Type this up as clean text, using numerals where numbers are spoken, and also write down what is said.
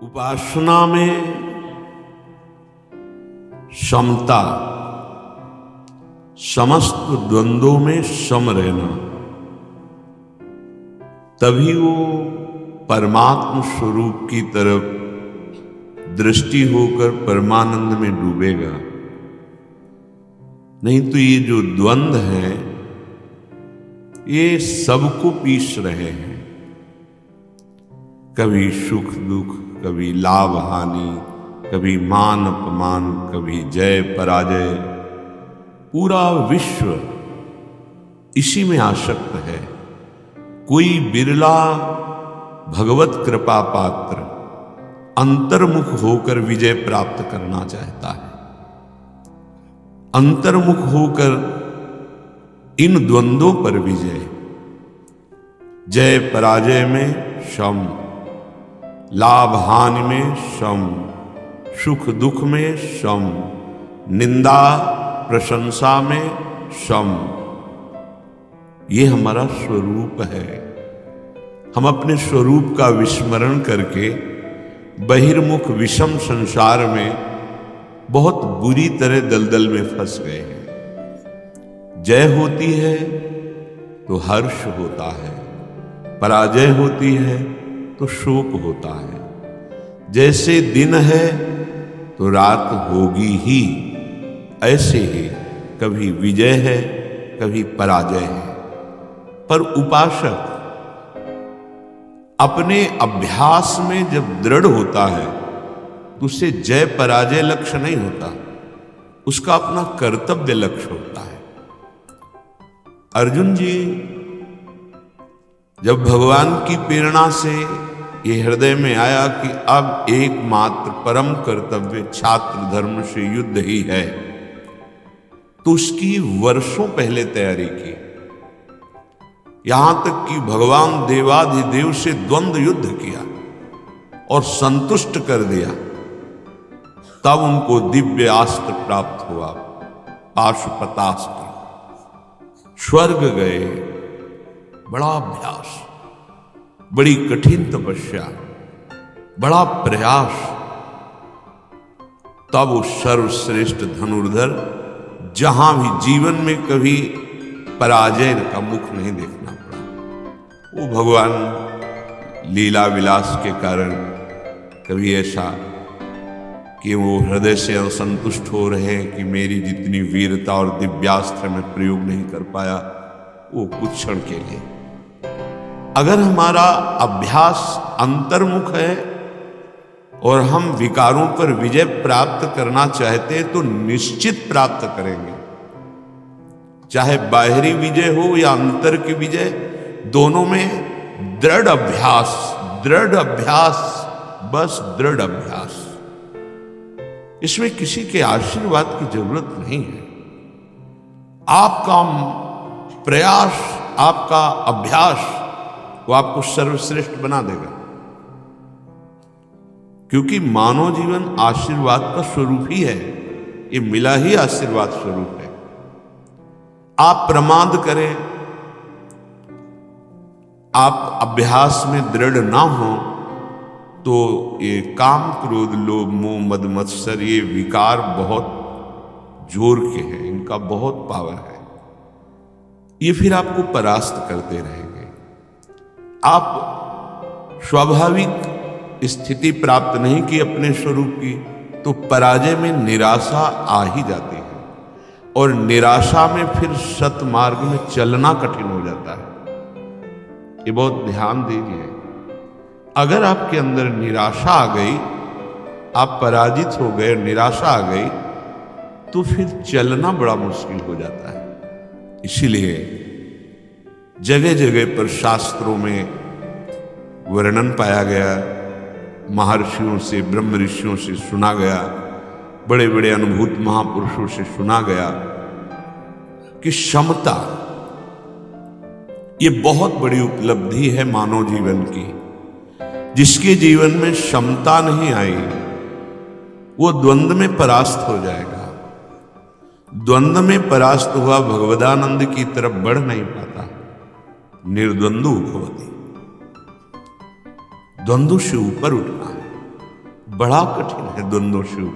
उपासना में समता, समस्त द्वंद्वों में सम रहना, तभी वो परमात्म स्वरूप की तरफ दृष्टि होकर परमानंद में डूबेगा। नहीं तो ये जो द्वंद्व है ये सबको पीस रहे हैं। कभी सुख दुख, कभी लाभ हानि, कभी मान अपमान, कभी जय पराजय। पूरा विश्व इसी में आसक्त है। कोई बिरला भगवत कृपा पात्र अंतर्मुख होकर विजय प्राप्त करना चाहता है। अंतर्मुख होकर इन द्वंद्वों पर विजय, जय पराजय में सम, लाभ हानि में सम, सुख दुख में सम, निंदा प्रशंसा में सम। ये हमारा स्वरूप है। हम अपने स्वरूप का विस्मरण करके बहिर्मुख विषम संसार में बहुत बुरी तरह दलदल में फंस गए हैं। जय होती है तो हर्ष होता है, पराजय होती है तो शोक होता है। जैसे दिन है तो रात होगी ही, ऐसे ही कभी विजय है कभी पराजय है। पर उपासक अपने अभ्यास में जब दृढ़ होता है तो उसे जय पराजय लक्ष्य नहीं होता, उसका अपना कर्तव्य लक्ष्य होता है। अर्जुन जी जब भगवान की प्रेरणा से ये हृदय में आया कि अब एकमात्र परम कर्तव्य छात्र धर्म से युद्ध ही है, तो उसकी वर्षों पहले तैयारी की। यहां तक कि भगवान देवाधिदेव से द्वंद्व युद्ध किया और संतुष्ट कर दिया। तब उनको दिव्य अस्त्र प्राप्त हुआ, पाशुपतास्त्र। स्वर्ग गए, बड़ा अभ्यास, बड़ी कठिन तपस्या, बड़ा प्रयास, तब वो सर्वश्रेष्ठ धनुर्धर जहां भी जीवन में कभी पराजय का मुख नहीं देखना पड़ा। वो भगवान लीला विलास के कारण कभी ऐसा कि वो हृदय से असंतुष्ट हो रहे हैं कि मेरी जितनी वीरता और दिव्यास्त्र में प्रयोग नहीं कर पाया, वो कुछ क्षण के लिए। अगर हमारा अभ्यास अंतर्मुख है और हम विकारों पर विजय प्राप्त करना चाहते हैं तो निश्चित प्राप्त करेंगे। चाहे बाहरी विजय हो या अंतर की विजय, दोनों में दृढ़ अभ्यास, दृढ़ अभ्यास, बस दृढ़ अभ्यास। इसमें किसी के आशीर्वाद की जरूरत नहीं है। आपका प्रयास, आपका अभ्यास वो आपको सर्वश्रेष्ठ बना देगा। क्योंकि मानव जीवन आशीर्वाद का स्वरूप ही है। ये मिला ही आशीर्वाद स्वरूप है। आप प्रमाद करें, आप अभ्यास में दृढ़ ना हो तो ये काम क्रोध लोभ मोह मद मत्सर, ये विकार बहुत जोर के हैं, इनका बहुत पावर है। ये फिर आपको परास्त करते रहेंगे। आप स्वाभाविक स्थिति प्राप्त नहीं की अपने स्वरूप की, तो पराजय में निराशा आ ही जाती है और निराशा में फिर सतमार्ग में चलना कठिन हो जाता है। ये बहुत ध्यान दीजिए। अगर आपके अंदर निराशा आ गई, आप पराजित हो गए, निराशा आ गई, तो फिर चलना बड़ा मुश्किल हो जाता है। इसीलिए जगह जगह पर शास्त्रों में वर्णन पाया गया, महर्षियों से, ब्रह्म ऋषियों से सुना गया, बड़े बड़े अनुभूत महापुरुषों से सुना गया कि क्षमता ये बहुत बड़ी उपलब्धि है मानव जीवन की। जिसके जीवन में क्षमता नहीं आई वो द्वंद्व में परास्त हो जाएगा। द्वंद्व में परास्त हुआ भगवदानंद की तरफ बढ़ नहीं पाता। निर्द्वंद्व भवति, द्वंद्व से ऊपर उठना है। बड़ा कठिन है द्वंद्व शिव।